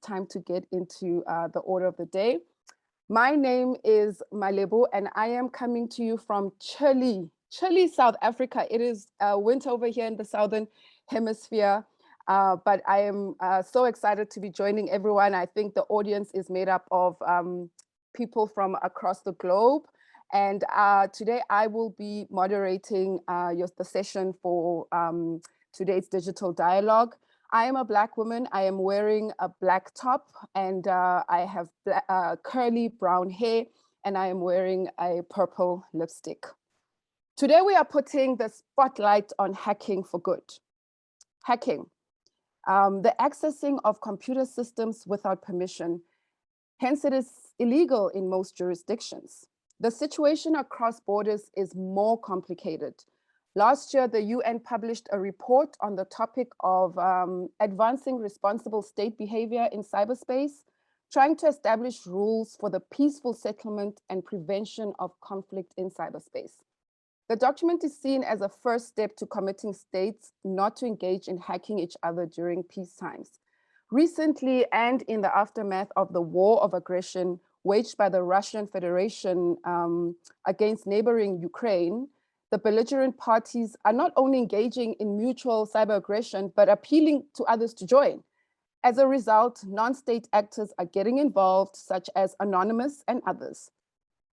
time to get into the order of the day. My name is Malebo, and I am coming to you from chilly, South Africa. It is winter over here in the Southern Hemisphere, but I am so excited to be joining everyone. I think the audience is made up of people from across the globe. And today I will be moderating the session for today's digital dialogue. I am a Black woman. I am wearing a black top, and I have curly brown hair, and I am wearing a purple lipstick. Today we are putting the spotlight on hacking for good. Hacking, the accessing of computer systems without permission. Hence, it is illegal in most jurisdictions. The situation across borders is more complicated. Last year, the UN published a report on the topic of advancing responsible state behavior in cyberspace, trying to establish rules for the peaceful settlement and prevention of conflict in cyberspace. The document is seen as a first step to committing states not to engage in hacking each other during peace times. Recently, and in the aftermath of the war of aggression waged by the Russian Federation against neighboring Ukraine, the belligerent parties are not only engaging in mutual cyber aggression, but appealing to others to join. As a result, non-state actors are getting involved, such as Anonymous and others.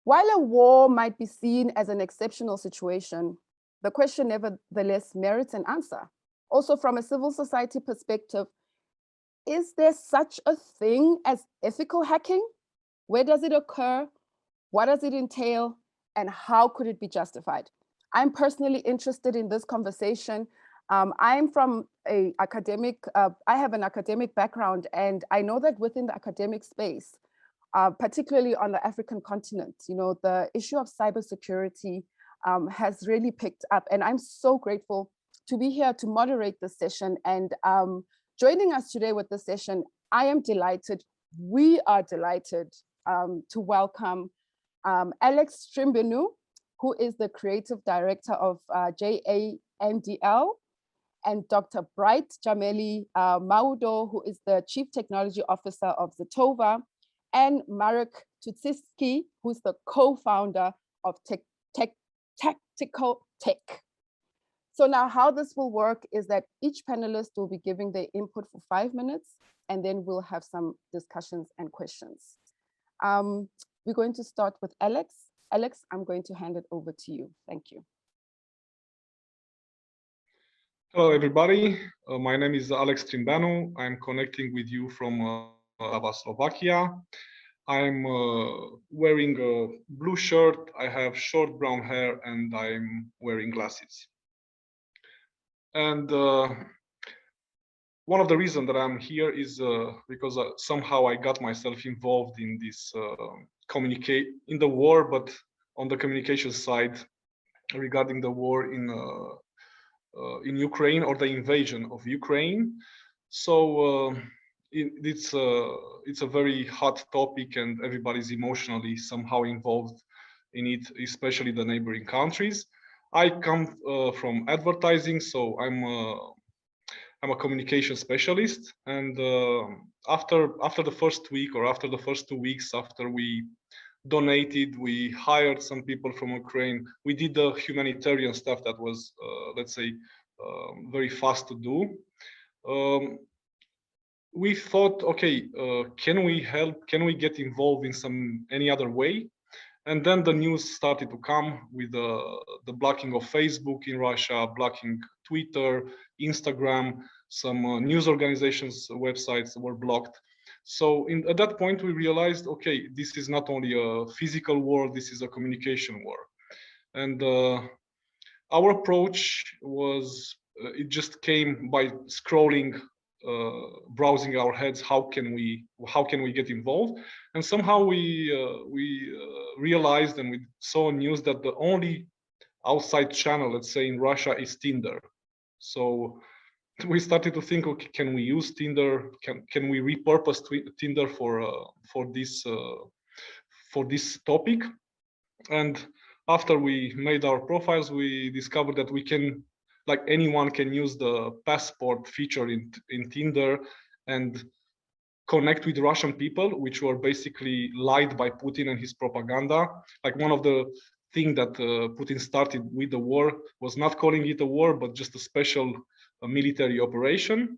While a war might be seen as an exceptional situation, the question nevertheless merits an answer. Also, from a civil society perspective, is there such a thing as ethical hacking? Where does it occur? What does it entail? And how could it be justified? I'm personally interested in this conversation. I'm from a academic, I have an academic background, and I know that within the academic space, particularly on the African continent, the issue of cybersecurity has really picked up. And I'm so grateful to be here to moderate this session. And joining us today with this session, I am delighted, we are delighted to welcome Alex Strimbeanu, who is the creative director of JANDL, and Dr. Bright Jamel Mawudor, who is the chief technology officer of XETOVA, and Marek Tuszynsk, who's the co-founder of Tactical Tech. So now how this will work is that each panelist will be giving their input for 5 minutes, and then we'll have some discussions and questions. We're going to start with Alex. Alex, I'm going to hand it over to you. Thank you. Hello, everybody. My name is Alex Trindano. I'm connecting with you from Slovakia. I'm wearing a blue shirt. I have short brown hair, and I'm wearing glasses. And one of the reasons that I'm here is because somehow I got myself involved in this in the war, but on the communication side regarding the war in Ukraine, or the invasion of Ukraine. So it's a very hot topic, and everybody's emotionally somehow involved in it, especially the neighboring countries. I come from advertising, so I'm a communication specialist, and after the first week, or after the first 2 weeks, after we donated, we hired some people from Ukraine, we did the humanitarian stuff that was, let's say, very fast to do. We thought, okay, can we help? Can we get involved in any other way? And then the news started to come with the blocking of Facebook in Russia, blocking Twitter, Instagram, some news organizations' websites were blocked. So at that point, we realized, okay, this is not only a physical war, this is a communication war. And our approach was, it just came by scrolling, browsing our heads, how can we get involved? And somehow we realized, and we saw news that the only outside channel, let's say, in Russia is Tinder. So we started to think, okay, can we use Tinder? Can we repurpose Tinder for this topic? And after we made our profiles, we discovered that we can, like, anyone can use the passport feature in Tinder and connect with Russian people, which were basically lied by Putin and his propaganda. Like one of the things that Putin started with the war was not calling it a war, but just a special military operation.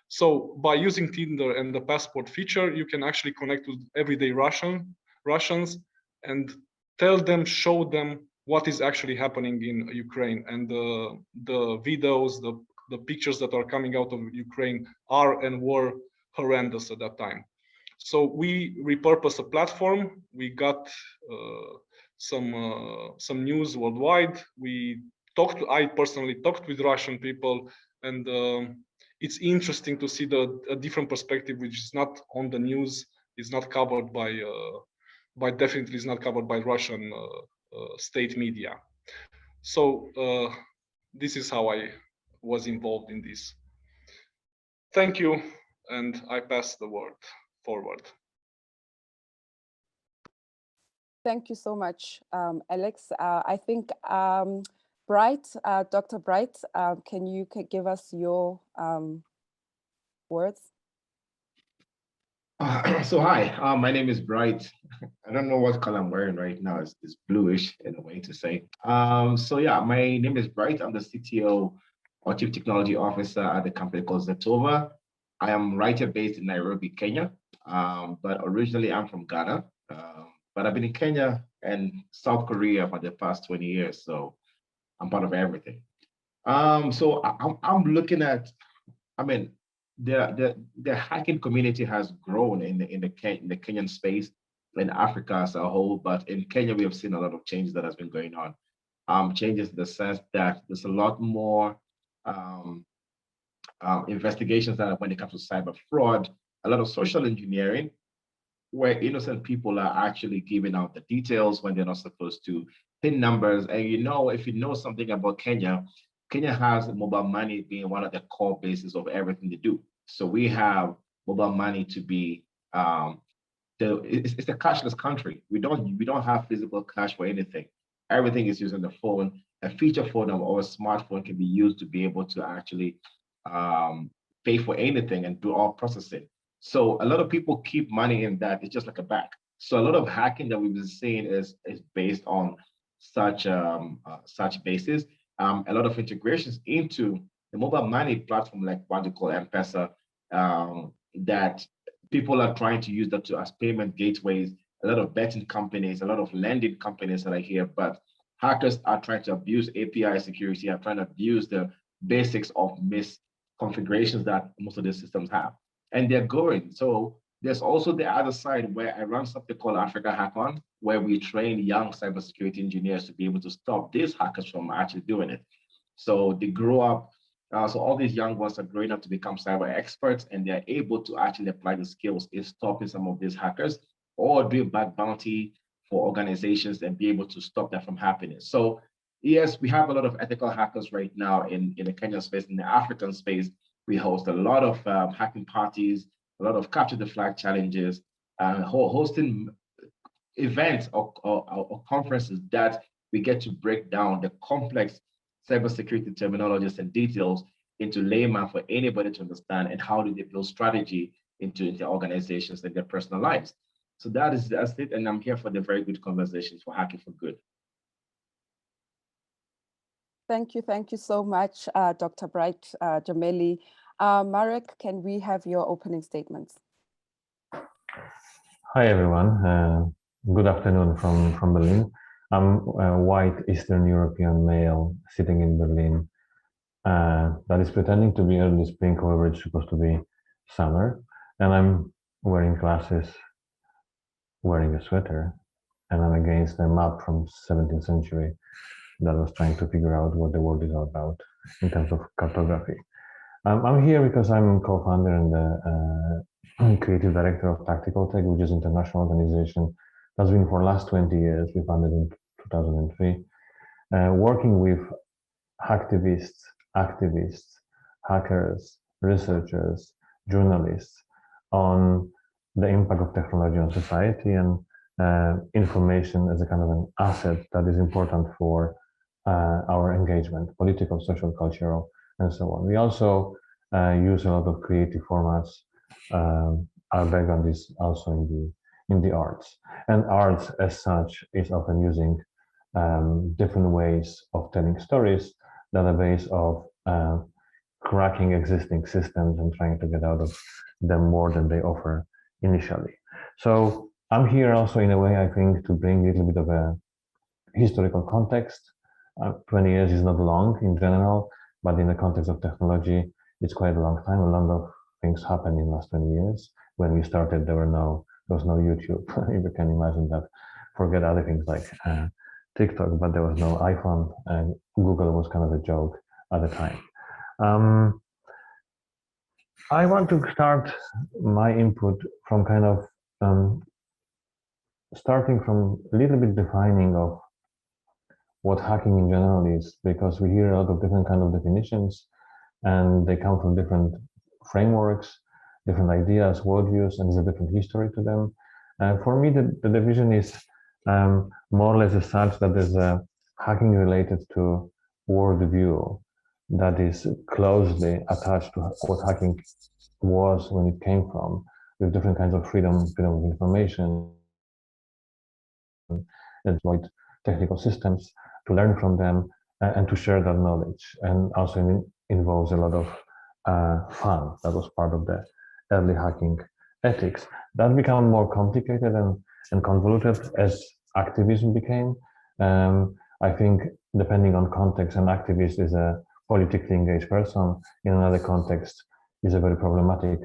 So by using Tinder and the passport feature, you can actually connect with everyday Russians and tell them, show them what is actually happening in Ukraine. And the videos, the pictures that are coming out of Ukraine are and were horrendous at that time. So we repurposed a platform. We got some news worldwide. I personally talked with Russian people, and it's interesting to see a different perspective, which is not on the news, is not covered by definitely is not covered by Russian state media. So this is how I was involved in this. Thank you, and I pass the word forward. Thank you so much, Alex. I think Bright, Dr. Bright, can you give us your words? So hi, my name is Bright. I don't know what color I'm wearing right now. It's bluish in a way to say. So yeah, my name is Bright. I'm the CTO or Chief Technology Officer at the company called XETOVA. I am right here based in Nairobi, Kenya, but originally I'm from Ghana. But I've been in Kenya and South Korea for the past 20 years, so I'm part of everything. So I'm looking at, I mean, the hacking community has grown in the Kenyan space, in Africa as a whole, but in Kenya we have seen a lot of changes that has been going on. Changes in the sense that there's a lot more investigations that when it comes to cyber fraud, a lot of social engineering, where innocent people are actually giving out the details when they're not supposed to, PIN numbers. And if you know something about Kenya, Kenya has mobile money being one of the core bases of everything they do. So we have mobile money to be it's a cashless country. We don't have physical cash for anything. Everything is using the phone. A feature phone or a smartphone can be used to be able to actually pay for anything and do all processing. So a lot of people keep money in that. It's just like a bank. So a lot of hacking that we've been seeing is based on such basis. A lot of integrations into the mobile money platform, like what we call M-Pesa, that people are trying to use that as payment gateways. A lot of betting companies, a lot of lending companies that are here, but hackers are trying to abuse API security, are trying to abuse the basics of misconfigurations that most of the systems have. And they're growing. So there's also the other side where I run something called Africa Hack On, where we train young cybersecurity engineers to be able to stop these hackers from actually doing it. So they grow up. So all these young ones are growing up to become cyber experts, and they're able to actually apply the skills in stopping some of these hackers or do back bounty for organizations and be able to stop that from happening. So yes, we have a lot of ethical hackers right now in the Kenyan space. In the African space, we host a lot of hacking parties, a lot of capture the flag challenges, hosting events or conferences that we get to break down the complex cybersecurity terminologies and details into layman for anybody to understand, and how do they build strategy into their organizations and their personal lives. So that's it, and I'm here for the very good conversations for Hacking for Good. Thank you so much, Dr. Bright, Jameli. Marek, can we have your opening statements? Hi, everyone. Good afternoon from Berlin. I'm a white Eastern European male sitting in Berlin that is pretending to be early spring, however it's supposed to be summer. And I'm wearing glasses, wearing a sweater, and I'm against a map from 17th century that was trying to figure out what the world is all about in terms of cartography. I'm here because I'm co-founder and the creative director of Tactical Tech, which is an international organization that's been for the last 20 years. We founded in 2003, working with hacktivists, activists, hackers, researchers, journalists on the impact of technology on society and information as a kind of an asset that is important for our engagement, political, social, cultural, and so on. We also use a lot of creative formats our background is also in the arts, and arts as such is often using different ways of telling stories that are based of cracking existing systems and trying to get out of them more than they offer initially. So I'm here also in a way, I think, to bring a little bit of a historical context. 20 years is not long in general, but in the context of technology, it's quite a long time. A lot of things happened in the last 20 years. When we started, there was no YouTube. If you can imagine that. Forget other things like TikTok, but there was no iPhone, and Google was kind of a joke at the time. I want to start my input from kind of starting from a little bit defining of what hacking in general is, because we hear a lot of different kind of definitions, and they come from different frameworks, different ideas, worldviews, and there's a different history to them. For me, the division is more or less as such that there's a hacking related to worldview that is closely attached to what hacking was when it came from, with different kinds of freedom of information, exploit technical systems, to learn from them, and to share that knowledge. And also involves a lot of fun. That was part of the early hacking ethics. That became more complicated and convoluted as activism became. I think depending on context, an activist is a politically engaged person. In another context, is a very problematic,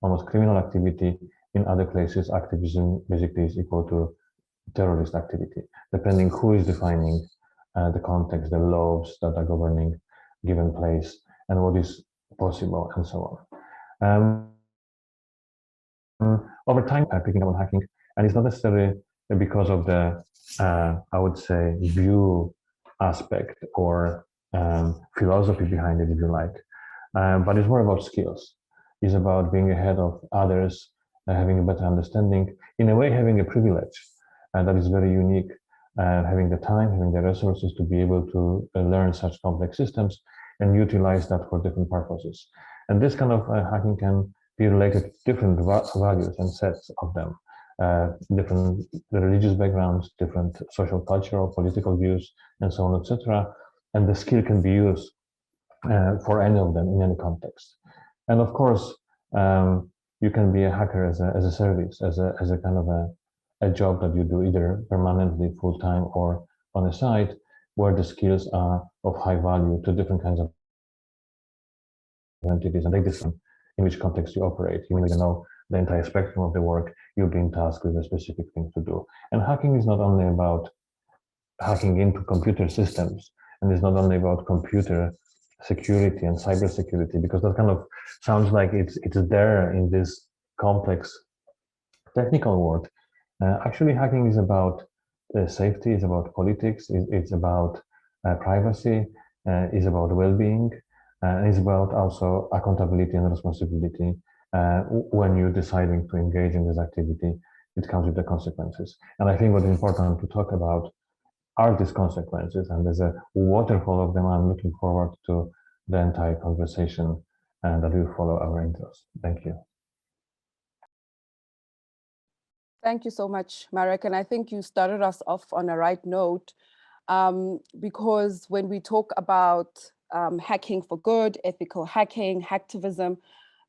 almost criminal activity. In other places, activism basically is equal to terrorist activity, depending who is defining the context, the laws that are governing given place, and what is possible, and so on. Over time, picking up on hacking, and it's not necessarily because of the, I would say, view aspect or philosophy behind it, if you like, but it's more about skills. It's about being ahead of others, having a better understanding, in a way having a privilege that is very unique, having the time, having the resources to be able to learn such complex systems and utilize that for different purposes. And this kind of hacking can be related to different values and sets of them, different religious backgrounds, different social, cultural, political views, and so on, etc. And the skill can be used for any of them in any context. And of course, you can be a hacker as a service, as a kind of a job that you do either permanently, full-time, or on the side, where the skills are of high value to different kinds of entities, and they decide in which context you operate. Even though you know the entire spectrum of the work, you'll be tasked with a specific thing to do. And hacking is not only about hacking into computer systems, and it's not only about computer security and cyber security, because that kind of sounds like it's there in this complex technical world. Actually, hacking is about safety, it's about politics, it's about privacy, it's about well-being, it's about also accountability and responsibility. When you're deciding to engage in this activity, it comes with the consequences. And I think what's important to talk about are these consequences, and there's a waterfall of them. I'm looking forward to the entire conversation that will follow our interest. Thank you. Thank you so much, Marek. And I think you started us off on a right note, because when we talk about hacking for good, ethical hacking, hacktivism,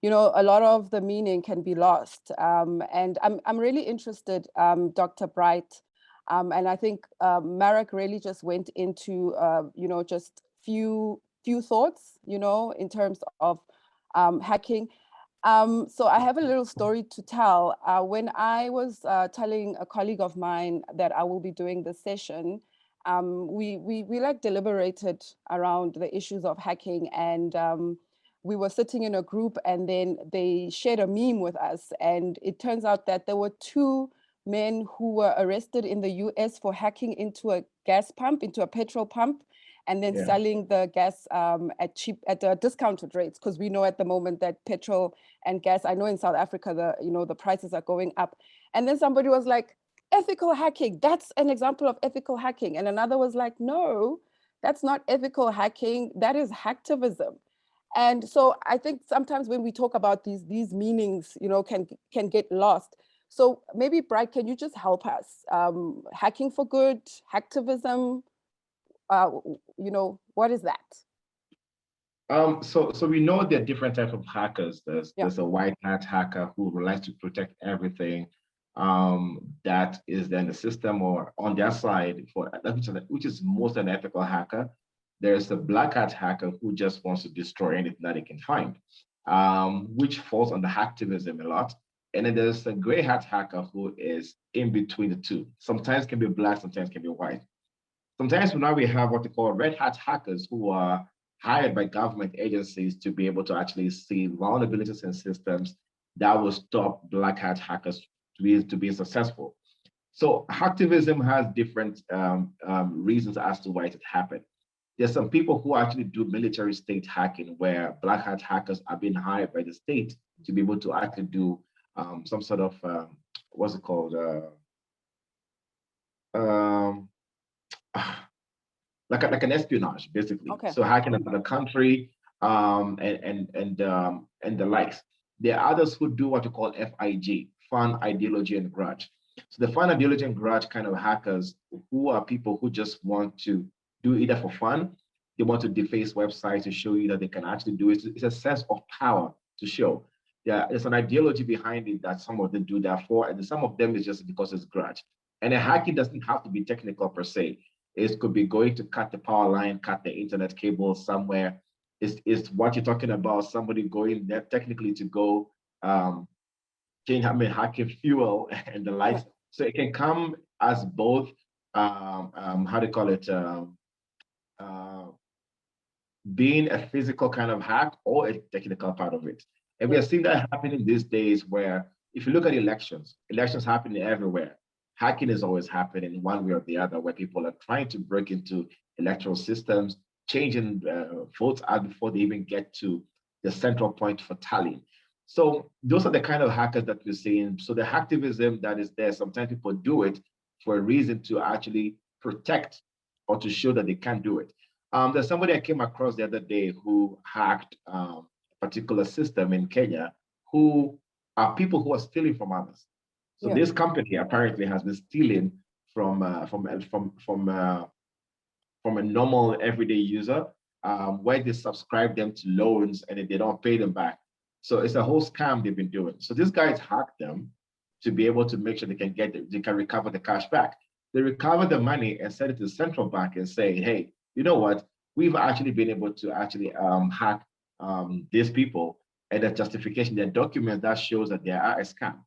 you know, a lot of the meaning can be lost. And I'm really interested, Dr. Bright, and I think Marek really just went into, you know, just few thoughts, you know, in terms of hacking. So I have a little story to tell. When I was telling a colleague of mine that I will be doing this session, we like deliberated around the issues of hacking, and we were sitting in a group, and then they shared a meme with us, and it turns out that there were two men who were arrested in the US for hacking into a gas pump, into a petrol pump, and then selling the gas at discounted rates, because we know at the moment that petrol and gas, I know in South Africa, the prices are going up. And then somebody was like, ethical hacking, that's an example of ethical hacking. And another was like, no, that's not ethical hacking, that is hacktivism. And so I think sometimes when we talk about these meanings, you know, can get lost. So maybe Bright, can you just help us? Hacking for good, hacktivism, you know, what is that? So we know there are different types of hackers. There's Yeah. there's a white hat hacker who likes to protect everything that is then the system or on their side for which is most an ethical hacker. There's a black hat hacker who just wants to destroy anything that he can find, which falls under hacktivism a lot. And then there's a gray hat hacker who is in between the two. Sometimes can be black, sometimes can be white. Sometimes now we have what they call red hat hackers who are hired by government agencies to be able to actually see vulnerabilities in systems that will stop black hat hackers to be successful. So hacktivism has different reasons as to why it happened. There's some people who actually do military state hacking where black hat hackers are being hired by the state to be able to actually do some sort of, what's it called? Like an espionage, basically. Okay. So hacking another country, and the likes. There are others who do what you call FIG, fun, ideology, and grudge. So the fun, ideology, and grudge kind of hackers who are people who just want to do either for fun, they want to deface websites to show you that they can actually do it. It's a sense of power to show. Yeah, there's an ideology behind it that some of them do that for, and some of them is just because it's grudge. And a hacking doesn't have to be technical per se. It could be going to cut the power line, cut the internet cable somewhere. It's what you're talking about, somebody going there technically to go hacking fuel and the likes. Yeah. So it can come as both, how do you call it, being a physical kind of hack or a technical part of it. And we are seeing that happening these days where if you look at elections happening everywhere. Hacking is always happening one way or the other, where people are trying to break into electoral systems, changing votes out before they even get to the central point for tallying. So those are the kind of hackers that we're seeing. So the hacktivism that is there, sometimes people do it for a reason to actually protect or to show that they can do it. There's somebody I came across the other day who hacked a particular system in Kenya, who are people who are stealing from others. So Yeah. this company apparently has been stealing from a normal everyday user, where they subscribe them to loans and then they don't pay them back. So it's a whole scam they've been doing. So these guys hacked them to be able to make sure they can recover the cash back. They recover the money and send it to the central bank and say, hey, you know what? We've actually been able to actually hack these people, and the justification, the document that shows that they are a scam.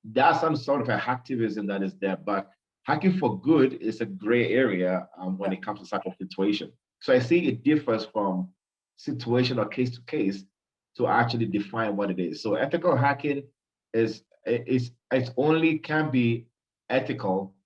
That's some sort of a hacktivism that is there, but hacking for good is a gray area when it comes to such a situation. So I see it differs from situation or case to case to actually define what it is. So ethical hacking is it only can be ethical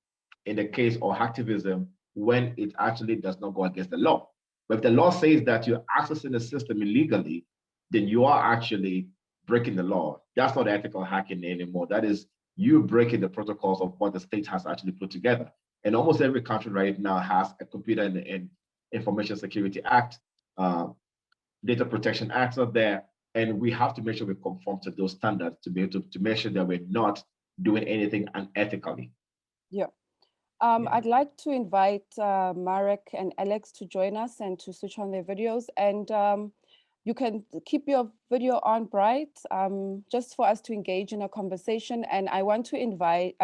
in the case of hacktivism when it actually does not go against the law. But if the law says that you're accessing the system illegally, then you are actually breaking the law. That's not ethical hacking anymore. That is you breaking the protocols of what the state has actually put together. And almost every country right now has a Computer and Information Security Act, Data Protection Acts are there, and we have to make sure we conform to those standards to be able to make sure that we're not doing anything unethically. Yeah. I'd like to invite Marek and Alex to join us and to switch on their videos. And you can keep your video on bright, just for us to engage in a conversation. And I want to invite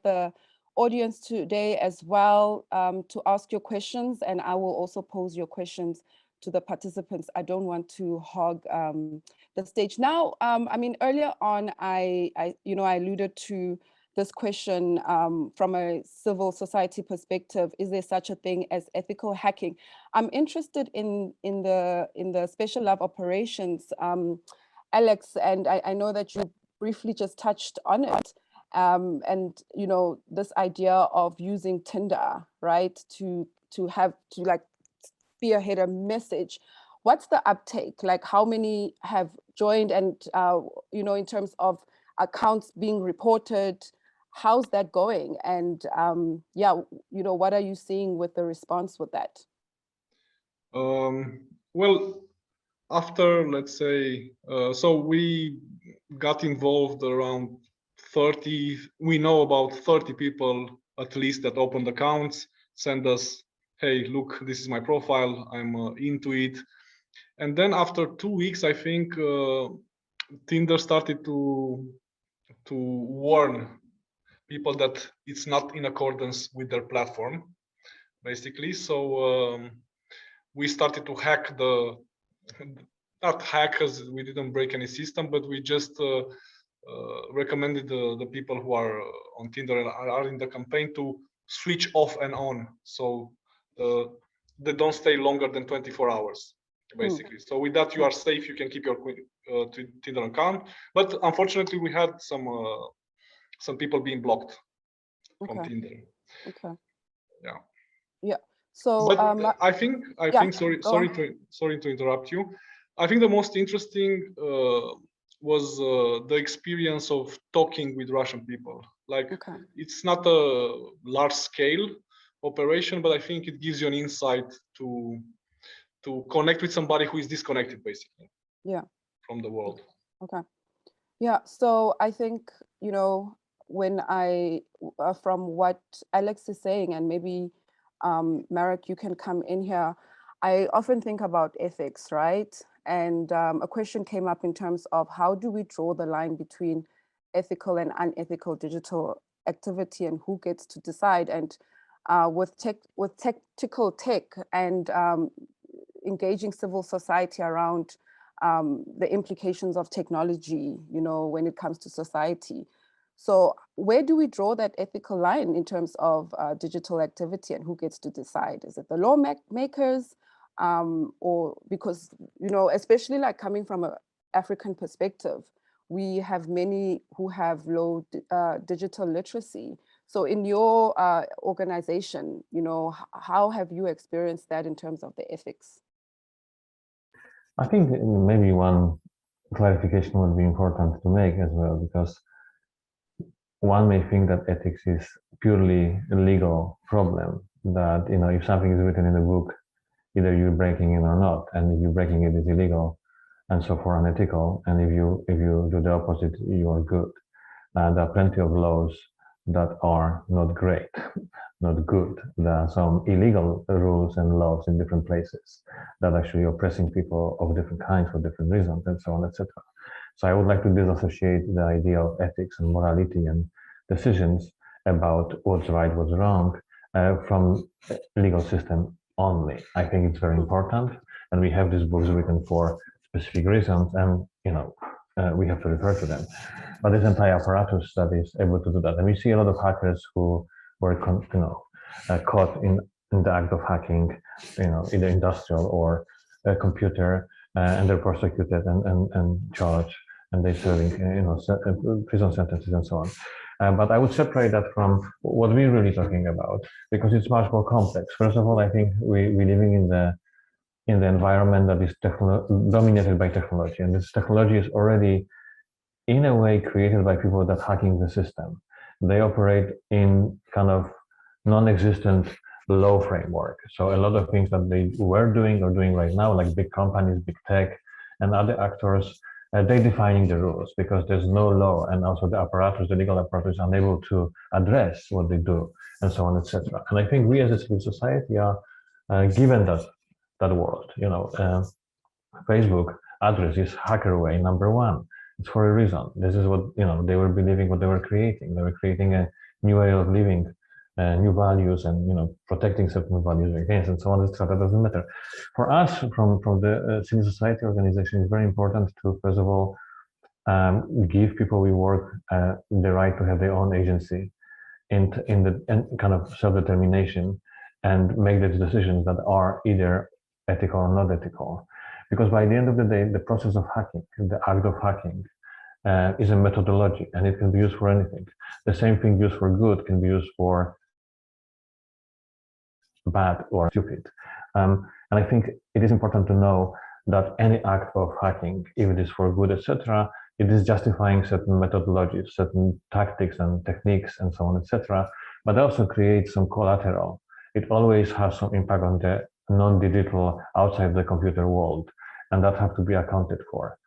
the audience today as well to ask your questions, and I will also pose your questions to the participants. I don't want to hog the stage. Now, I mean, earlier on, I alluded to this question from a civil society perspective: is there such a thing as ethical hacking? I'm interested in the special lab operations, Alex, and I know that you briefly just touched on it, and you know, this idea of using Tinder, right, to like spearhead a message. What's the uptake? Like, how many have joined, and you know, in terms of accounts being reported? How's that going? And yeah, you know, what are you seeing with the response with that? Well, after, let's say, so we got involved around 30, we know about 30 people at least that opened accounts, send us, hey, look, this is my profile, I'm into it. And then after 2 weeks, I think Tinder started to warn people that it's not in accordance with their platform, basically. So we started to hack not hack, because we didn't break any system, but we just recommended the people who are on Tinder and are in the campaign to switch off and on, so they don't stay longer than 24 hours, basically. So with that, you are safe. You can keep your Tinder account, but unfortunately, we had some people being blocked from Tinder. Okay. Yeah. Yeah. So, but I think sorry to interrupt you. I think the most interesting was the experience of talking with Russian people. Like, it's not a large scale operation, but I think it gives you an insight to connect with somebody who is disconnected, basically. Yeah. From the world. Okay. Yeah. So I think, you know, when from what Alex is saying, and maybe Marek, you can come in here, I often think about ethics, right? And a question came up in terms of how do we draw the line between ethical and unethical digital activity, and who gets to decide? And with tactical tech and engaging civil society around the implications of technology, you know, when it comes to society. So where do we draw that ethical line in terms of digital activity, and who gets to decide? Is it the lawmakers? Or because, you know, especially like coming from an African perspective, we have many who have low digital literacy. So in your organization, you know, how have you experienced that in terms of the ethics? I think maybe one clarification would be important to make as well, because one may think that ethics is purely a legal problem, that, you know, if something is written in a book, either you're breaking it or not, and if you're breaking it, it's illegal, and so for unethical, and if you do the opposite, you are good. There are plenty of laws that are not great, not good. There are some illegal rules and laws in different places that actually oppressing people of different kinds for different reasons, and so on, etc. So I would like to disassociate the idea of ethics and morality and decisions about what's right, what's wrong, from legal system only. I think it's very important, and we have these books written for specific reasons, and, you know, we have to refer to them. But this entire apparatus that is able to do that, and we see a lot of hackers who were, caught in the act of hacking, you know, either industrial or a computer, and they're prosecuted and charged, and they're serving, you know, prison sentences and so on. But I would separate that from what we're really talking about, because it's much more complex. First of all, I think we're living in the environment that is dominated by technology, and this technology is already, in a way, created by people that hacking the system. They operate in kind of non-existent law framework. So a lot of things that they were doing or doing right now, like big companies, big tech, and other actors, they're defining the rules because there's no law, and also the apparatus, the legal apparatus, is unable to address what they do, and so on, etc. And I think we as a civil society are given that world. You know, Facebook address is HackerWay #1. It's for a reason. This is what, you know, they were believing, what they were creating. They were creating a new way of living, new values, and, you know, protecting certain values against, and so on, etc. That doesn't matter. For us, from the civil society organization, it's very important to, first of all, give people we work the right to have their own agency and kind of self-determination, and make those decisions that are either ethical or not ethical. Because by the end of the day, the process of hacking, the act of hacking, is a methodology, and it can be used for anything. The same thing used for good can be used for bad or stupid. And I think it is important to know that any act of hacking, if it is for good, etc., it is justifying certain methodologies, certain tactics and techniques, and so on, etc. But also creates some collateral. It always has some impact on the non-digital outside the computer world. and that have to be accounted for.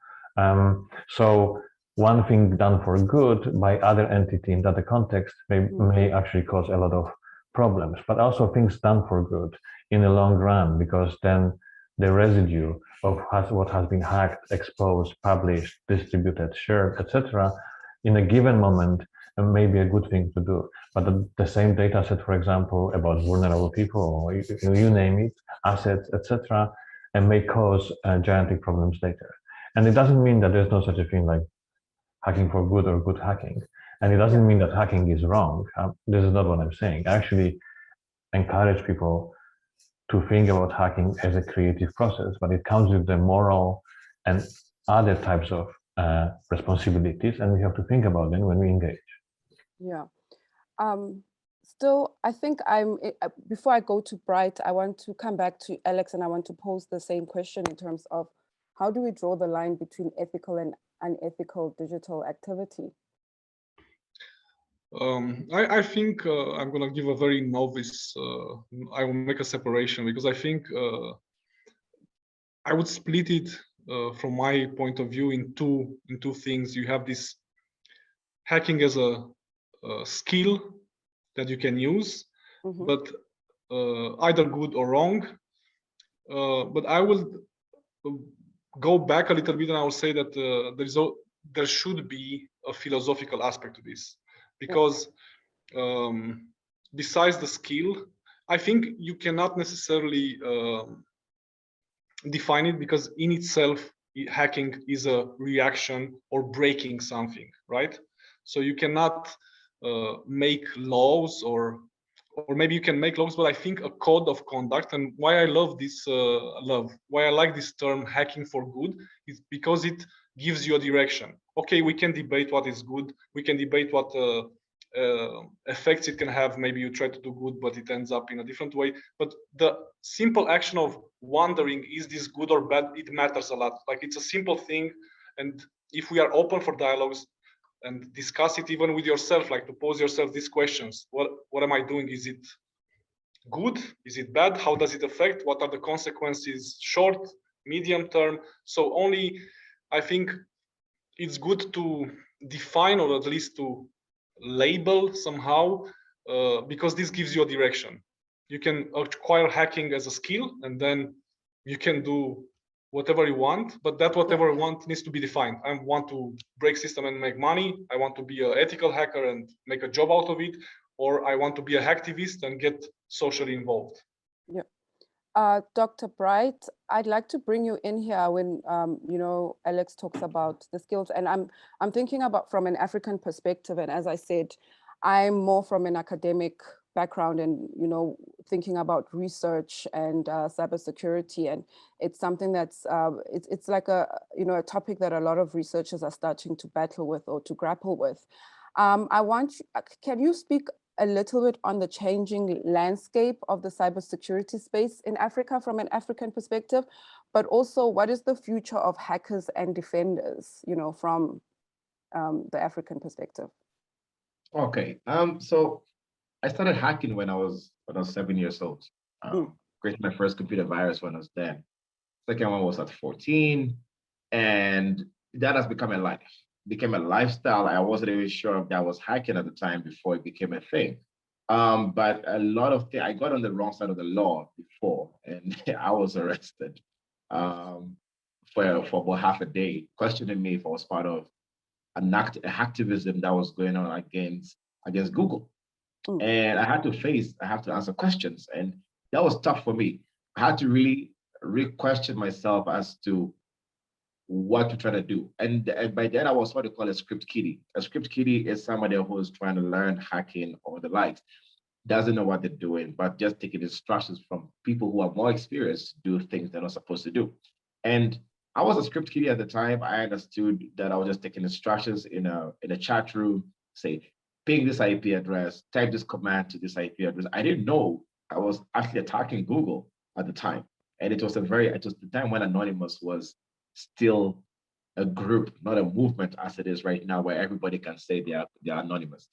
So one thing done for good by other entity in that context may actually cause a lot of problems, but also things done for good in the long run, because then the residue of what has been hacked, exposed, published, distributed, shared, etc., in a given moment may be a good thing to do. But the same data set, for example, about vulnerable people, or you name it, assets, etc., and may cause gigantic problems later. And it doesn't mean that there's no such a thing like hacking for good or good hacking. And it doesn't mean that hacking is wrong. This is not what I'm saying. I actually encourage people to think about hacking as a creative process, but it comes with the moral and other types of responsibilities, and we have to think about them when we engage. Yeah. Still, I think before I go to Bright, I want to come back to Alex, and I want to pose the same question in terms of how do we draw the line between ethical and unethical digital activity? I think I'm going to give a very novice, I will make a separation, because I think I would split it from my point of view in two things. You have this hacking as a skill that you can use, but either good or wrong. But I will go back a little bit, and I will say that there should be a philosophical aspect to this, because besides the skill, I think you cannot necessarily define it, because in itself hacking is a reaction or breaking something, right? So you cannot make laws, or maybe you can make laws, but I think a code of conduct. And why I love this why I like this term hacking for good is because it gives you a direction. Okay, we can debate what is good, we can debate what effects it can have. Maybe you try to do good but it ends up in a different way, but the simple action of wondering, is this good or bad, it matters a lot. Like, it's a simple thing, and if we are open for dialogues and discuss it even with yourself, like to pose yourself these questions: what am I doing? Is it good? Is it bad? How does it affect? What are the consequences, short, medium term? So only, I think it's good to define, or at least to label somehow, because this gives you a direction. You can acquire hacking as a skill, and then you can do whatever you want, but that whatever you want needs to be defined. I want to break system and make money. I want to be an ethical hacker and make a job out of it, or I want to be a hacktivist and get socially involved. Yeah. Dr. Bright, I'd like to bring you in here when you know, Alex talks about the skills, and I'm thinking about from an African perspective. And as I said, I'm more from an academic background, and you know, thinking about research and cybersecurity, and it's something that's it's like a, you know, a topic that a lot of researchers are starting to battle with or to grapple with. Can you speak a little bit on the changing landscape of the cybersecurity space in Africa from an African perspective, but also what is the future of hackers and defenders, you know, from the African perspective? Okay, so I started hacking when I was 7 years old. Created my first computer virus when I was 10. Second one was at 14, and that has become a life. Became a lifestyle. I wasn't even sure if that was hacking at the time before it became a thing. But a lot of things, I got on the wrong side of the law before, and I was arrested for about half a day, questioning me if I was part of hacktivism that was going on against Google. And I had to answer questions, and that was tough for me. I had to really re-question myself as to what to try to do. And by then I was what they call a script kiddie. A script kiddie is somebody who is trying to learn hacking or the likes, doesn't know what they're doing, but just taking instructions from people who are more experienced to do things they're not supposed to do. And I was a script kiddie at the time. I understood that I was just taking instructions in a chat room, say, ping this IP address, type this command to this IP address. I didn't know I was actually attacking Google at the time. And it was the time when Anonymous was still a group, not a movement as it is right now, where everybody can say they are anonymous.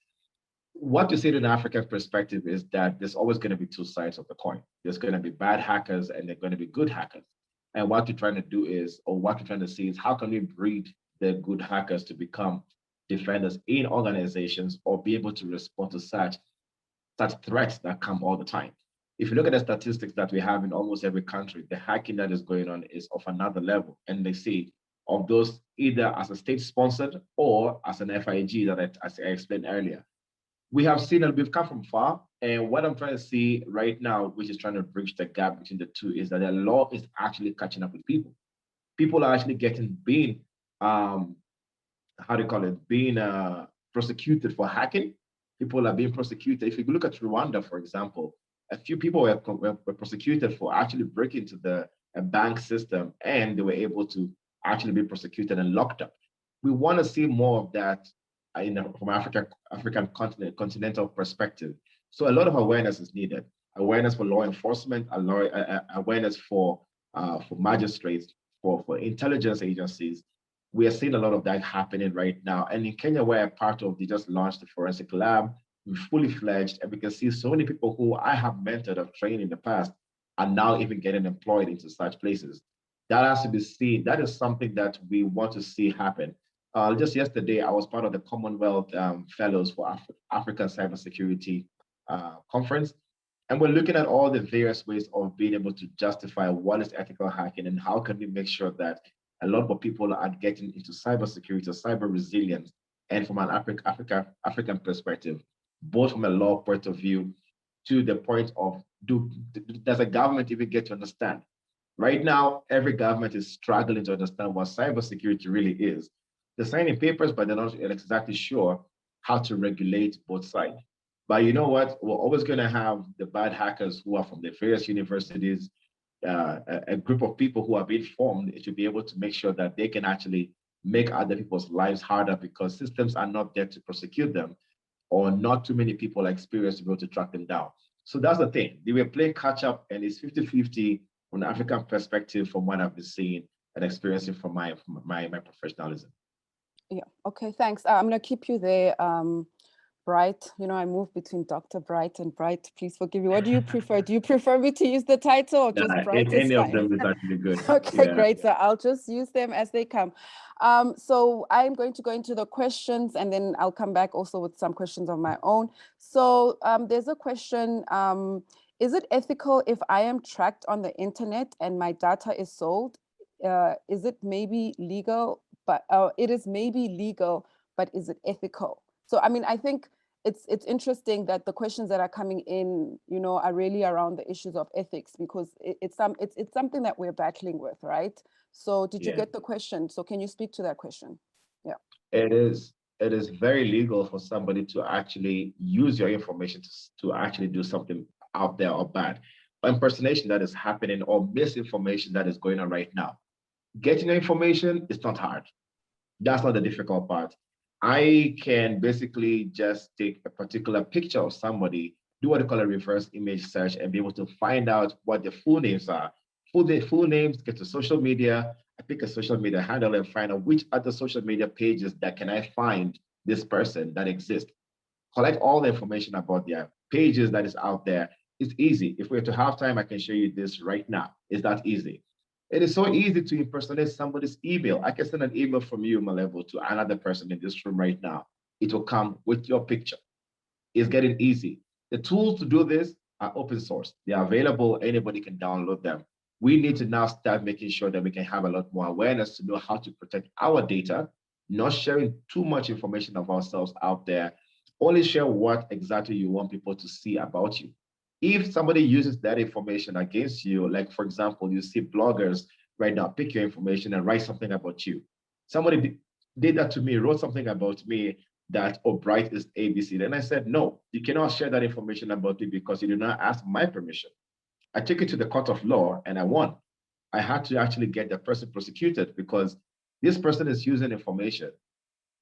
What you see in an African perspective is that there's always going to be two sides of the coin. There's going to be bad hackers and there's going to be good hackers. And what we're trying to do is, or what we're trying to see is, how can we breed the good hackers to become defenders in organizations or be able to respond to such threats that come all the time. If you look at the statistics that we have in almost every country, the hacking that is going on is of another level. And they see of those either as a state-sponsored or as an FIG that as I explained earlier. We have seen and we've come from far. And what I'm trying to see right now, which is trying to bridge the gap between the two, is that the law is actually catching up with people. People are actually being how do you call it, being prosecuted for hacking. People are being prosecuted. If you look at Rwanda, for example, a few people were prosecuted for actually breaking into the bank system, and they were able to actually be prosecuted and locked up. We want to see more of that from African continental perspective. So a lot of awareness is needed. Awareness for law enforcement, awareness for magistrates, for intelligence agencies. We are seeing a lot of that happening right now. And in Kenya, we're a part of, they just launched the forensic lab, we're fully fledged, and we can see so many people who I have mentored or trained in the past are now even getting employed into such places. That has to be seen. That is something that we want to see happen. Just yesterday, I was part of the Commonwealth Fellows for African Cybersecurity Conference. And we're looking at all the various ways of being able to justify what is ethical hacking and how can we make sure that a lot more people are getting into cybersecurity, cyber resilience, and from an African perspective, both from a law point of view to the point of, does a government even get to understand? Right now, every government is struggling to understand what cybersecurity really is. They're signing papers, but they're not exactly sure how to regulate both sides. But you know what? We're always going to have the bad hackers who are from the various universities, a group of people who are being formed to be able to make sure that they can actually make other people's lives harder because systems are not there to prosecute them, or not too many people are experienced to be able to track them down. So that's the thing. They were playing catch up, and it's 50-50 from the African perspective from what I've been seeing and experiencing from my professionalism. Yeah, okay, thanks. I'm gonna keep you there, Bright. You know, I move between Dr. Bright and Bright. Please forgive me. What do you prefer? Do you prefer me to use the title or just Bright? Any of them is actually good. Okay, Yeah. great. So I'll just use them as they come. So I'm going to go into the questions, and then I'll come back also with some questions of my own. So there's a question. Is it ethical if I am tracked on the internet and my data is sold? Is it maybe legal? But it is maybe legal, but is it ethical? So, I mean, I think it's interesting that the questions that are coming in, you know, are really around the issues of ethics, because it's something that we're battling with, right? So did you get the question? So can you speak to that question? Yeah. It is very legal for somebody to actually use your information to actually do something out there or bad. Impersonation that is happening or misinformation that is going on right now. Getting your information is not hard. That's not the difficult part. I can basically just take a particular picture of somebody, do what they call a reverse image search, and be able to find out what the full names are. Full names, get to social media, I pick a social media handle and find out which other social media pages that can I find this person that exists. Collect all the information about their pages that is out there. It's easy. If we were to have time, I can show you this right now. It's that easy. It is so easy to impersonate somebody's email. I can send an email from you, Malebo, to another person in this room right now. It will come with your picture. It's getting easy. The tools to do this are open source. They are available. Anybody can download them. We need to now start making sure that we can have a lot more awareness to know how to protect our data, not sharing too much information of ourselves out there. Only share what exactly you want people to see about you. If somebody uses that information against you, like for example, you see bloggers right now pick your information and write something about you. Somebody did that to me, wrote something about me that, oh, Bright is ABC. Then I said, no, you cannot share that information about me because you did not ask my permission. I took it to the court of law and I won. I had to actually get the person prosecuted because this person is using information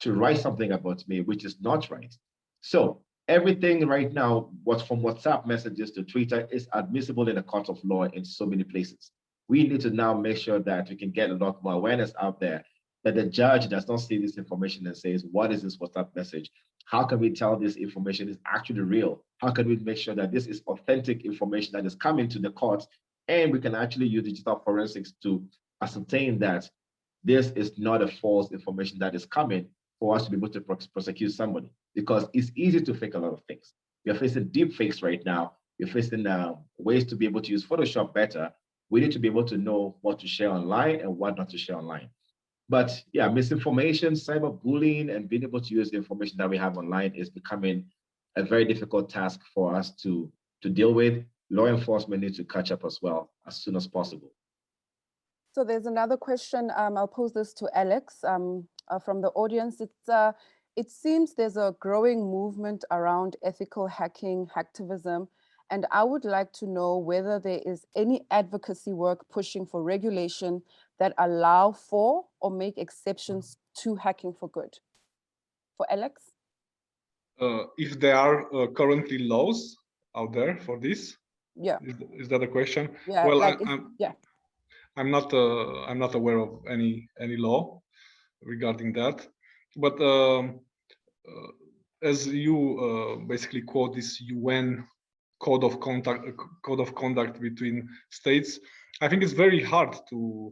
to write something about me, which is not right. So everything right now, what's from WhatsApp messages to Twitter, is admissible in the court of law in so many places. We need to now make sure that we can get a lot more awareness out there, that the judge does not see this information and says, what is this WhatsApp message? How can we tell this information is actually real? How can we make sure that this is authentic information that is coming to the court And we can actually use digital forensics to ascertain that this is not a false information that is coming for us to be able to prosecute somebody, because it's easy to fake a lot of things. We are facing deep fakes right now. We're facing ways to be able to use Photoshop better. We need to be able to know what to share online and what not to share online. But yeah, misinformation, cyberbullying, and being able to use the information that we have online is becoming a very difficult task for us to deal with. Law enforcement needs to catch up as well as soon as possible. So there's another question. I'll pose this to Alex from the audience. It seems there's a growing movement around ethical hacking, hacktivism, and I would like to know whether there is any advocacy work pushing for regulation that allow for or make exceptions to hacking for good. For Alex? If there are currently laws out there for this? Yeah. Is that a question? Yeah. Well, like I'm not aware of any law regarding that, but as you basically quote this UN code of conduct between states, I think it's very hard to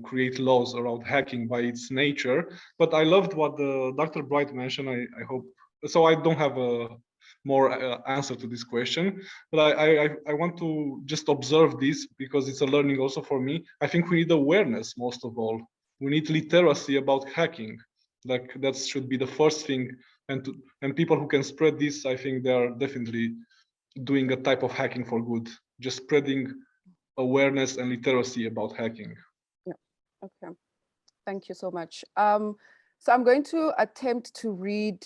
create laws around hacking by its nature. But I loved what Dr. Bright mentioned. I hope so. I don't have a more answer to this question, but I want to just observe this because it's a learning also for me. I think we need awareness most of all. We need literacy about hacking. Like that should be the first thing, and people who can spread this, I think they are definitely doing a type of hacking for good. Just spreading awareness and literacy about hacking. Yeah. Okay. Thank you so much. So I'm going to attempt to read,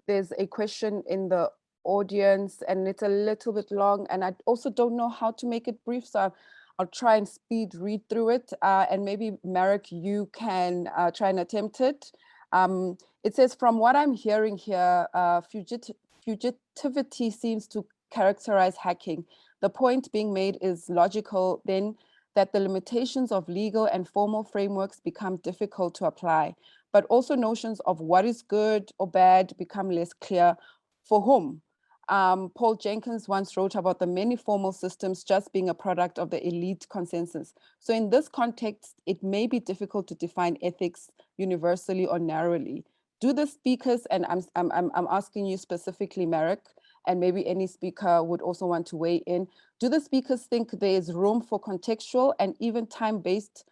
there's a question in the audience and it's a little bit long and I also don't know how to make it brief. So I'll try and read through it. And maybe Marek, you can try and attempt it. It says, from what I'm hearing here, fugitivity seems to characterize hacking. The point being made is logical then that the limitations of legal and formal frameworks become difficult to apply, but also notions of what is good or bad become less clear for whom. Paul Jenkins once wrote about the many formal systems just being a product of the elite consensus. So in this context, it may be difficult to define ethics universally or narrowly. Do the speakers, and I'm asking you specifically, Marek, and maybe any speaker would also want to weigh in, do the speakers think there is room for contextual and even time-based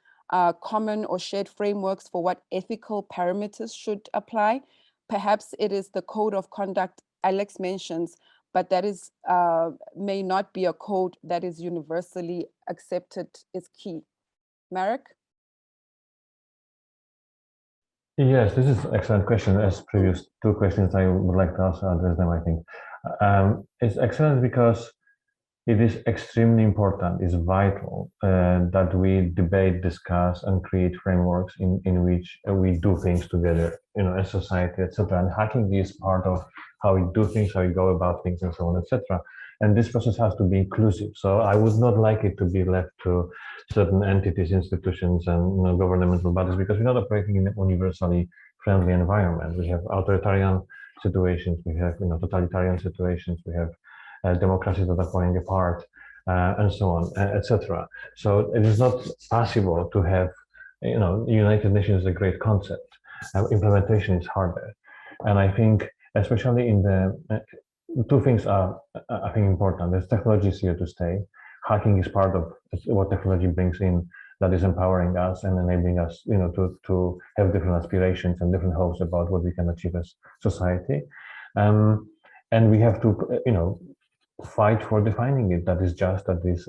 common or shared frameworks for what ethical parameters should apply? Perhaps it is the code of conduct Alex mentions, but that is may not be a code that is universally accepted is key. Marek? Yes, this is an excellent question. As previous two questions, I would like to also address them, I think. It's excellent because it is extremely important, it's vital that we debate, discuss, and create frameworks in which we do things together, as society, etc. And hacking is part of how we do things, how we go about things, and so on, etc. And this process has to be inclusive. So I would not like it to be left to certain entities, institutions, and governmental bodies, because we're not operating in a universally friendly environment. We have authoritarian situations, we have totalitarian situations, we have democracies that are falling apart, and so on, etc. So it is not possible to have, United Nations is a great concept. Implementation is harder, and I think especially in the two things are, I think, important. There's technology is here to stay. Hacking is part of what technology brings in, that is empowering us and enabling us, to have different aspirations and different hopes about what we can achieve as society. And we have to, fight for defining it that is just, that is,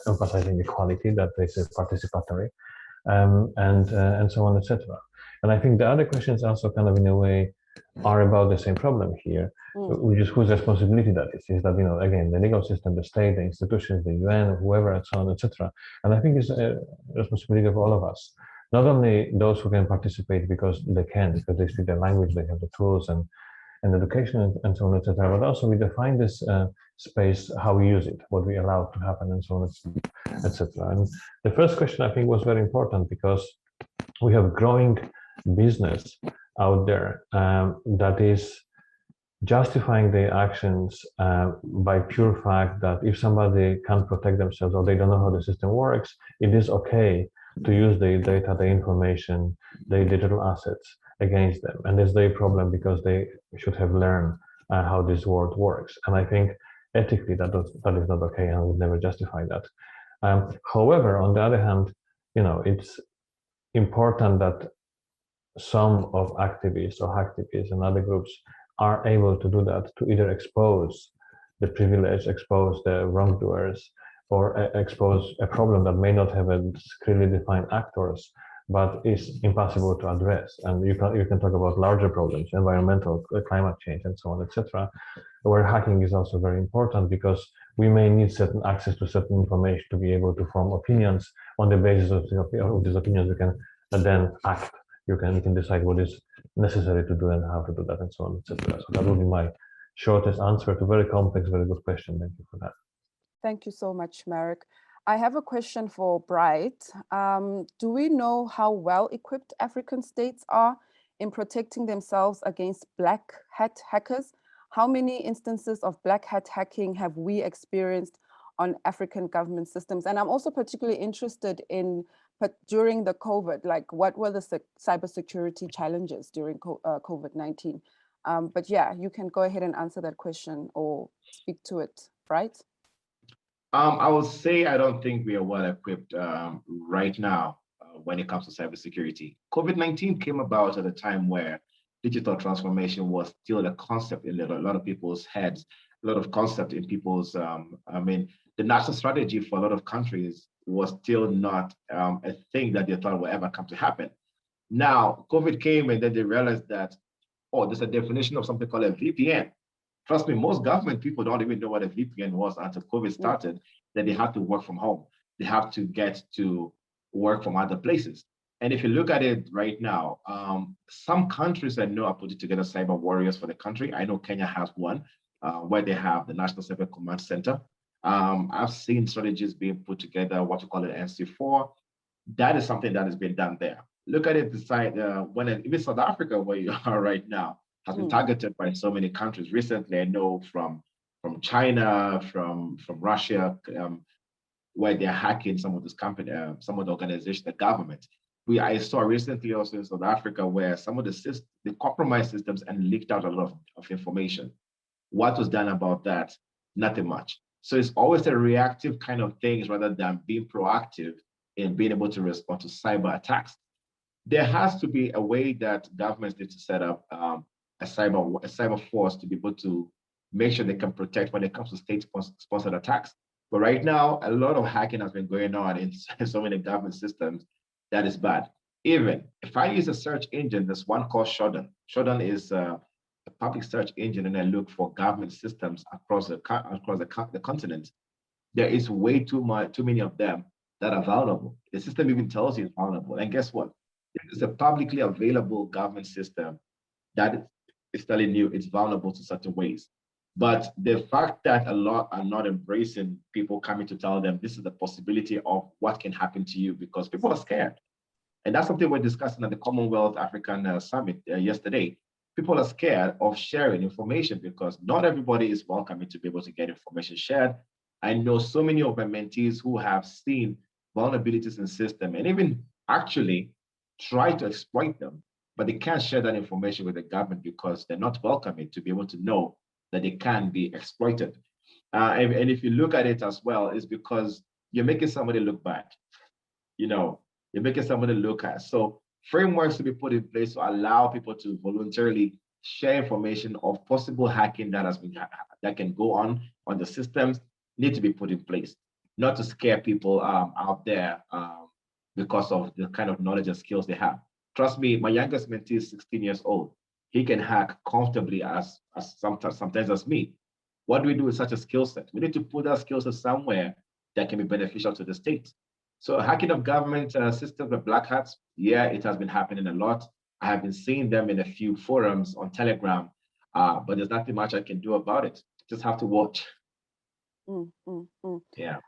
emphasizing equality, that is participatory, and so on, etc. And I think the other questions also kind of in a way are about the same problem here, which is whose responsibility that is that, again, the legal system, the state, the institutions, the UN, whoever, and so on, etc. And I think it's a responsibility of all of us, not only those who can participate because they can, because they speak the language, they have the tools and education and so on, etc. But also we define this space, how we use it, what we allow to happen, and so on, etc. And the first question I think was very important because we have growing business out there that is justifying their actions by pure fact that if somebody can't protect themselves or they don't know how the system works, it is okay to use their data, their information, their digital assets against them. And it's their problem because they should have learned how this world works. And I think ethically that is not okay, and I would never justify that. However, on the other hand, it's important that some of activists or hacktivists and other groups are able to do that, to either expose the privileged, expose the wrongdoers, or expose a problem that may not have a clearly defined actors, but is impossible to address. And you can talk about larger problems, environmental, climate change, and so on, etc., where hacking is also very important because we may need certain access to certain information to be able to form opinions. On the basis of these opinions, we can then act. You can decide what is necessary to do and how to do that, and so on, etc. So that would be my shortest answer to a very complex, very good question. Thank you for that. Thank you so much, Marek. I have a question for Bright. Do we know how well equipped African states are in protecting themselves against black hat hackers? How many instances of black hat hacking have we experienced on African government systems? And I'm also particularly interested in, but during the COVID, like what were the cybersecurity challenges during COVID-19? But yeah, you can go ahead and answer that question or speak to it, right? I would say I don't think we are well equipped right now when it comes to cybersecurity. COVID-19 came about at a time where digital transformation was still a concept in a lot of people's heads, a lot of concept in people's, the national strategy for a lot of countries was still not a thing that they thought would ever come to happen. Now, COVID came and then they realized that, oh, there's a definition of something called a VPN. Trust me, most government people don't even know what a VPN was until COVID started, that they have to work from home. They have to get to work from other places. And if you look at it right now, some countries I know are putting together cyber warriors for the country. I know Kenya has one where they have the National Cyber Command Center. I've seen strategies being put together, what you call it, NC4. That is something that has been done there. Look at it, decide when even South Africa, where you are right now, has been targeted by so many countries. Recently, I know from China, from Russia, where they're hacking some of this company, some of the organizations, the government. I saw recently also in South Africa where some of the compromised systems and leaked out a lot of information. What was done about that? Nothing much. So it's always a reactive kind of things rather than being proactive in being able to respond to cyber attacks. There has to be a way that governments need to set up a cyber force to be able to make sure they can protect when it comes to state-sponsored attacks. But right now, a lot of hacking has been going on in so many government systems that is bad. Even if I use a search engine, there's one called Shodan. Shodan is a public search engine, and I look for government systems across the continent. There is way too many of them that are vulnerable. The system even tells you it's vulnerable. And guess what? It's a publicly available government system that is telling you it's vulnerable to certain ways. But the fact that a lot are not embracing people coming to tell them this is the possibility of what can happen to you because people are scared. And that's something we're discussing at the Commonwealth African Summit yesterday. People are scared of sharing information because not everybody is welcoming to be able to get information shared. I know so many of my mentees who have seen vulnerabilities in the system and even actually try to exploit them, but they can't share that information with the government because they're not welcoming to be able to know that they can be exploited. And if you look at it as well, it's because you're making somebody look bad. You're making somebody look at. So frameworks to be put in place to allow people to voluntarily share information of possible hacking that can go on the systems need to be put in place, not to scare people out there because of the kind of knowledge and skills they have. Trust me, my youngest mentee is 16 years old. He can hack comfortably as sometimes as me. What do we do with such a skill set? We need to put that skill set somewhere that can be beneficial to the state. So hacking of government systems with black hats, yeah, it has been happening a lot. I have been seeing them in a few forums on Telegram, but there's nothing much I can do about it. Just have to watch. Yeah.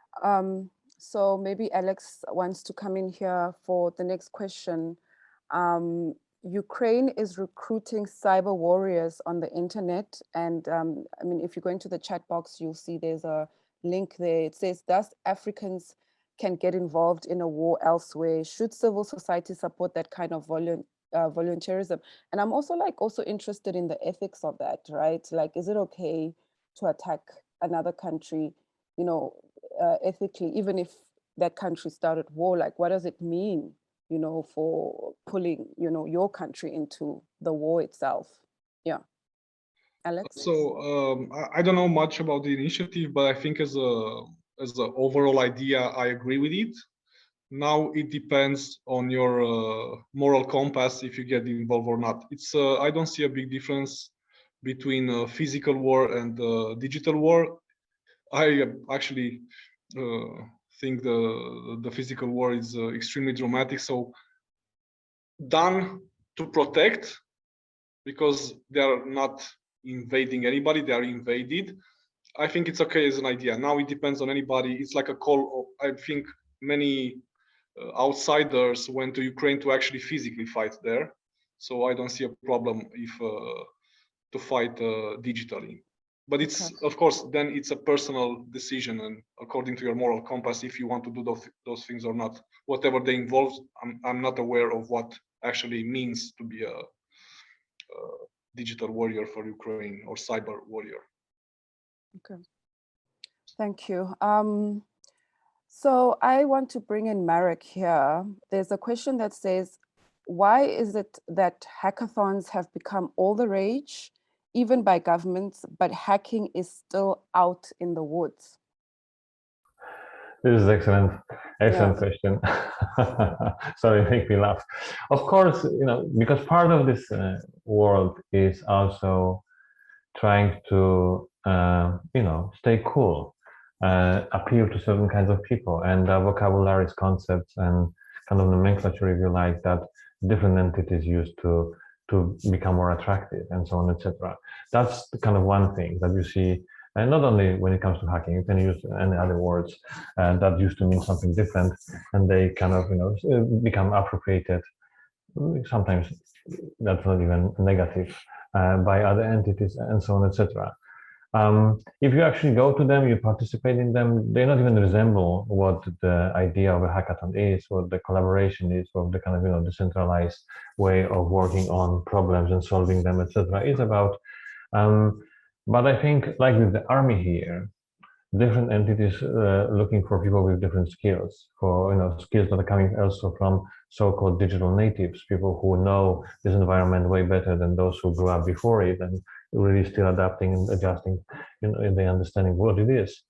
So maybe Alex wants to come in here for the next question. Ukraine is recruiting cyber warriors on the internet. And I mean, if you go into the chat box, you'll see there's a link there. It says, thus Africans can get involved in a war elsewhere. Should civil society support that kind of volunteerism? And I'm also interested in the ethics of that, right? Like, is it okay to attack another country, you know, ethically, even if that country started war? Like, what does it mean, you know, for pulling, you know, your country into the war itself? Yeah. Alex? So I don't know much about the initiative, but I think as a overall idea, I agree with it. Now it depends on your moral compass if you get involved or not. It's I don't see a big difference between physical war and digital war. I actually think the physical war is extremely dramatic. So done to protect, because they are not invading anybody, they are invaded. I think it's okay as an idea. Now it depends on anybody. It's like a call. I think many outsiders went to Ukraine to actually physically fight there. So I don't see a problem if to fight digitally. But it's, of course, then it's a personal decision, and according to your moral compass, if you want to do those things or not. Whatever they involve, I'm not aware of what actually means to be a digital warrior for Ukraine or cyber warrior. Okay, thank you. So I want to bring in Marek here. There's a question that says, why is it that hackathons have become all the rage, even by governments, but hacking is still out in the woods? This is excellent question. Sorry, make me laugh. Of course, you know, because part of this world is also trying to, you know, stay cool, appeal to certain kinds of people, and vocabularies, concepts, and kind of nomenclature, if you like, that different entities use to become more attractive, and so on, etc. That's the kind of one thing that you see. And not only when it comes to hacking, you can use any other words that used to mean something different, and they kind of, you know, become appropriated. Sometimes that's not even negative by other entities, and so on, etc. If you actually go to them, you participate in them, they not even resemble what the idea of a hackathon is, what the collaboration is, or the kind of, you know, decentralized way of working on problems and solving them, etc. It's about. But I think, like with the army here, different entities looking for people with different skills, for, you know, skills that are coming also from so-called digital natives, people who know this environment way better than those who grew up before it and really still adapting and adjusting, you know, in the understanding what it is.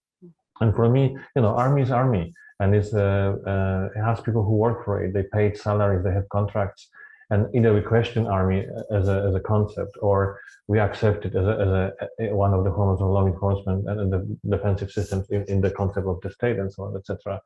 And for me, you know, army is army, and it's it has people who work for it. They paid salaries, they have contracts, and either we question army as a concept, or we accept it as one of the forms of law enforcement and the defensive systems in the concept of the state, and so on, etc.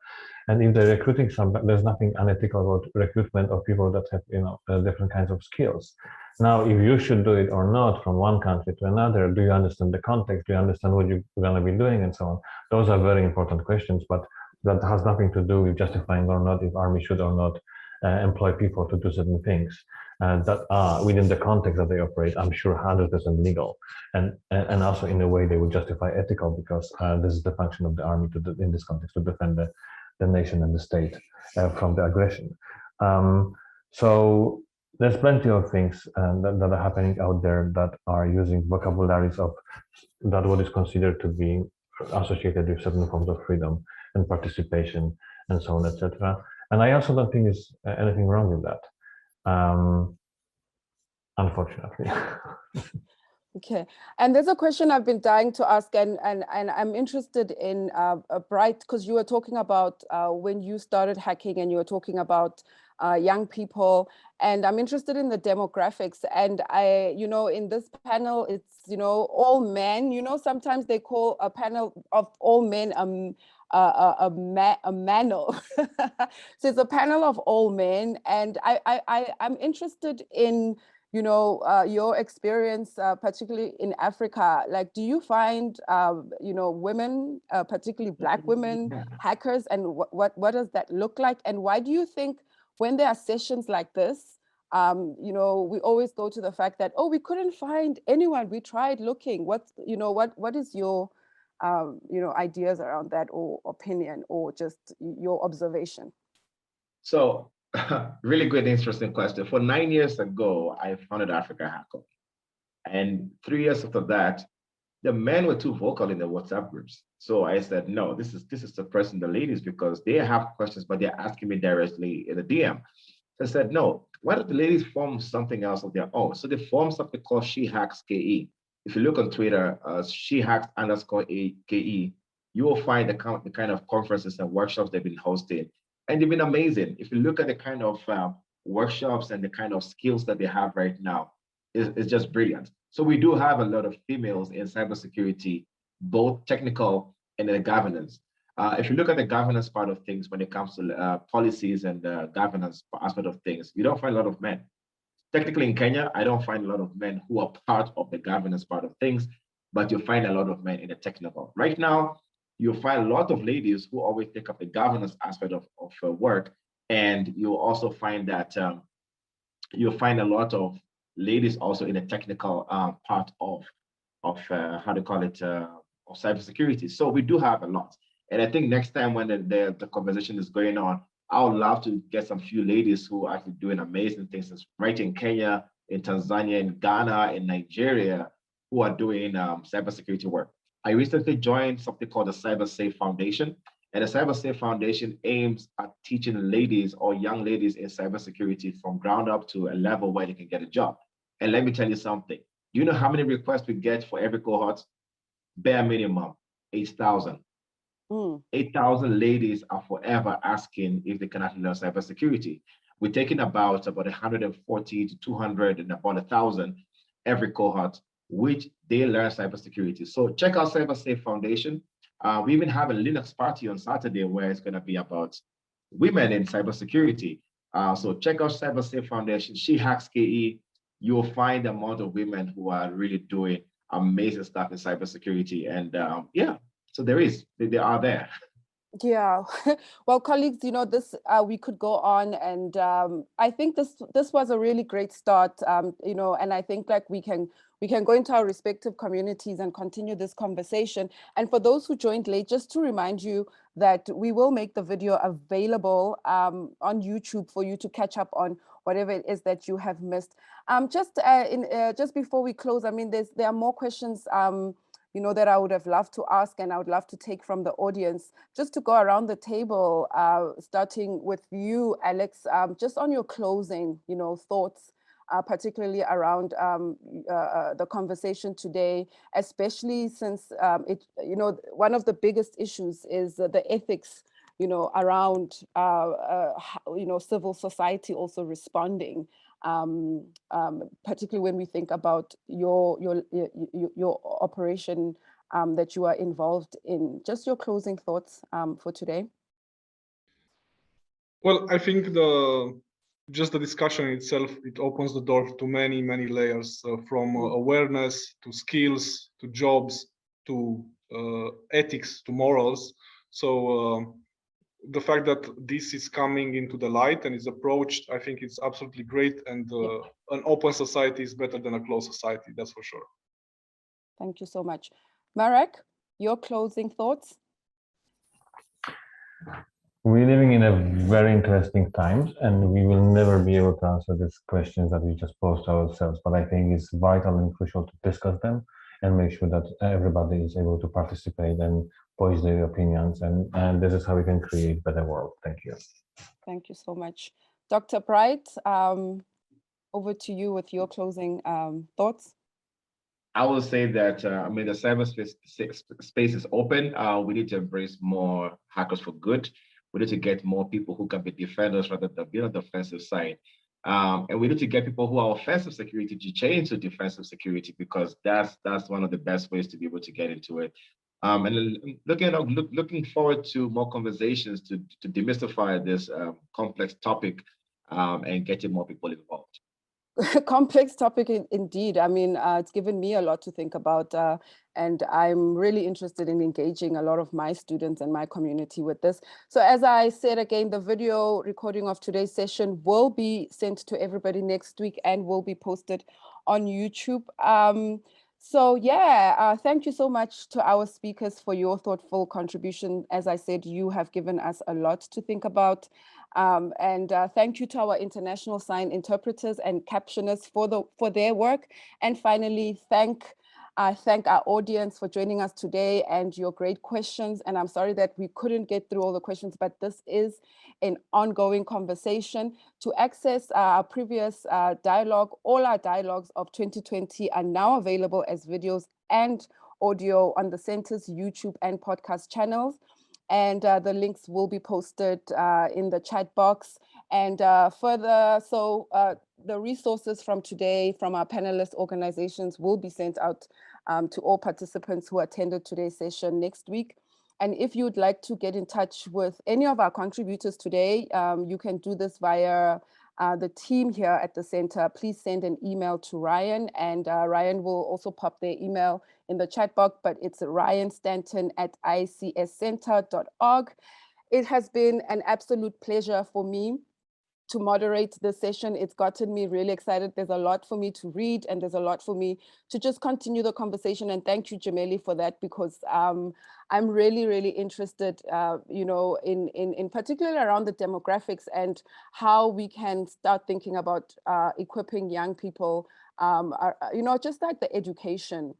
And if they're recruiting somebody, there's nothing unethical about recruitment of people that have, you know, different kinds of skills. Now, if you should do it or not from one country to another, do you understand the context? Do you understand what you're going to be doing, and so on? Those are very important questions, but that has nothing to do with justifying or not if army should or not employ people to do certain things that are within the context that they operate, I'm sure 100% legal, and also in a way they would justify ethical, because this is the function of the army in this context, to defend the nation and the state from the aggression. So there's plenty of things that are happening out there that are using vocabularies of that what is considered to be associated with certain forms of freedom and participation, and so on, etc. And I also don't think there's anything wrong with that, unfortunately. Okay, and there's a question I've been dying to ask, and I'm interested in Bright, because you were talking about when you started hacking, and you were talking about young people, and I'm interested in the demographics. And I, you know, in this panel, it's, you know, all men. You know, sometimes they call a panel of all men a manel. So it's a panel of all men, and I'm interested in, you know, your experience, particularly in Africa. Like, do you find, you know, women, particularly Black women, hackers, and what does that look like? And why do you think when there are sessions like this, You know, we always go to the fact that, oh, we couldn't find anyone. We tried looking. What is your, you know, ideas around that, or opinion, or just your observation? So, really good, interesting question. For 9 years ago, I founded Africa Hacker. And 3 years after that, the men were too vocal in the WhatsApp groups. So I said, no, this is suppressing the ladies because they have questions, but they're asking me directly in the DM. So I said, no, why don't the ladies form something else of their own? So they formed something called She Hacks KE. If you look on Twitter, She Hacks _ KE, you will find the kind of conferences and workshops they've been hosting. And they've been amazing. If you look at the kind of workshops and the kind of skills that they have right now, it's just brilliant. So we do have a lot of females in cybersecurity, both technical and the governance. If you look at the governance part of things, when it comes to policies and the governance aspect of things, you don't find a lot of men. Technically in Kenya, I don't find a lot of men who are part of the governance part of things, but you find a lot of men in the technical. Right now, you'll find a lot of ladies who always take up the governance aspect of work. And you'll also find that you'll find a lot of ladies also in the technical part of how to call it, of cybersecurity. So we do have a lot. And I think next time when the conversation is going on, I would love to get some few ladies who are actually doing amazing things right in Kenya, in Tanzania, in Ghana, in Nigeria, who are doing cybersecurity work. I recently joined something called the Cyber Safe Foundation. And the Cyber Safe Foundation aims at teaching ladies or young ladies in cybersecurity from ground up to a level where they can get a job. And let me tell you something. Do you know how many requests we get for every cohort? Bare minimum, 8,000. 8,000 ladies are forever asking if they can actually learn cybersecurity. We're taking about 140 to 200 and about 1,000 every cohort, which they learn cybersecurity. So check out Cyber Safe Foundation. We even have a Linux party on Saturday where it's going to be about women in cybersecurity. So check out Cyber Safe Foundation, She Hacks KE. You'll find a amount of women who are really doing amazing stuff in cybersecurity. And yeah, so they are there. Yeah, well, colleagues, you know, this we could go on, and I think this was a really great start, you know, and I think like we can go into our respective communities and continue this conversation. And for those who joined late, just to remind you that we will make the video available on YouTube for you to catch up on whatever it is that you have missed. Just before we close, I mean, there are more questions you know, that I would have loved to ask, and I would love to take from the audience. Just to go around the table, starting with you, Alex, just on your closing, you know, thoughts, particularly around the conversation today, especially since you know, one of the biggest issues is the ethics, you know, around you know, civil society also responding. Particularly when we think about your operation that you are involved in. Just your closing thoughts for today. Well, I think just the discussion itself, it opens the door to many layers, from awareness to skills to jobs to ethics to morals. So the fact that this is coming into the light and is approached, I think it's absolutely great. And an open society is better than a closed society, that's for sure. Thank you so much. Marek, your closing thoughts? We're living in a very interesting times, and we will never be able to answer these questions that we just posed ourselves. But I think it's vital and crucial to discuss them and make sure that everybody is able to participate and voice their opinions. And this is how we can create a better world. Thank you. Thank you so much. Dr. Bright, over to you with your closing thoughts. I will say that, I mean, the cyberspace is open. We need to embrace more hackers for good. We need to get more people who can be defenders rather than be on the offensive side. And we need to get people who are offensive security to change to defensive security, because that's one of the best ways to be able to get into it. And looking forward to more conversations to demystify this complex topic and getting more people involved. complex topic indeed. I mean, it's given me a lot to think about, and I'm really interested in engaging a lot of my students and my community with this. So as I said again, the video recording of today's session will be sent to everybody next week and will be posted on YouTube. So yeah, thank you so much to our speakers for your thoughtful contribution. As I said, you have given us a lot to think about. And thank you to our international sign interpreters and captioners for their work. And finally, thank our audience for joining us today and your great questions. And I'm sorry that we couldn't get through all the questions, but this is an ongoing conversation. To access our previous dialogue, all our dialogues of 2020 are now available as videos and audio on the Center's YouTube and podcast channels. And the links will be posted in the chat box. And further, so the resources from today from our panelist organizations will be sent out to all participants who attended today's session next week. And if you'd like to get in touch with any of our contributors today, you can do this via the team here at the center. Please send an email to Ryan, and Ryan will also pop their email in the chat box, but it's ryanstanton@icscenter.org. It has been an absolute pleasure for me to moderate this session. It's gotten me really excited. There's a lot for me to read, and there's a lot for me to just continue the conversation. And thank you, Jameli, for that, because I'm really, really interested, you know, in particular around the demographics and how we can start thinking about equipping young people, you know, just like the education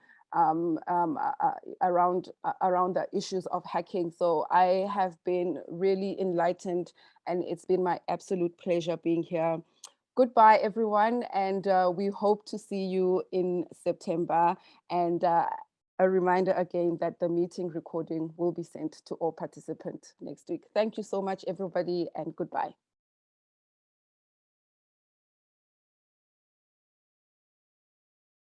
around the issues of hacking. So I have been really enlightened, and it's been my absolute pleasure being here. Goodbye, everyone, and we hope to see you in September. And a reminder again that the meeting recording will be sent to all participants next week. Thank you so much, everybody, and goodbye.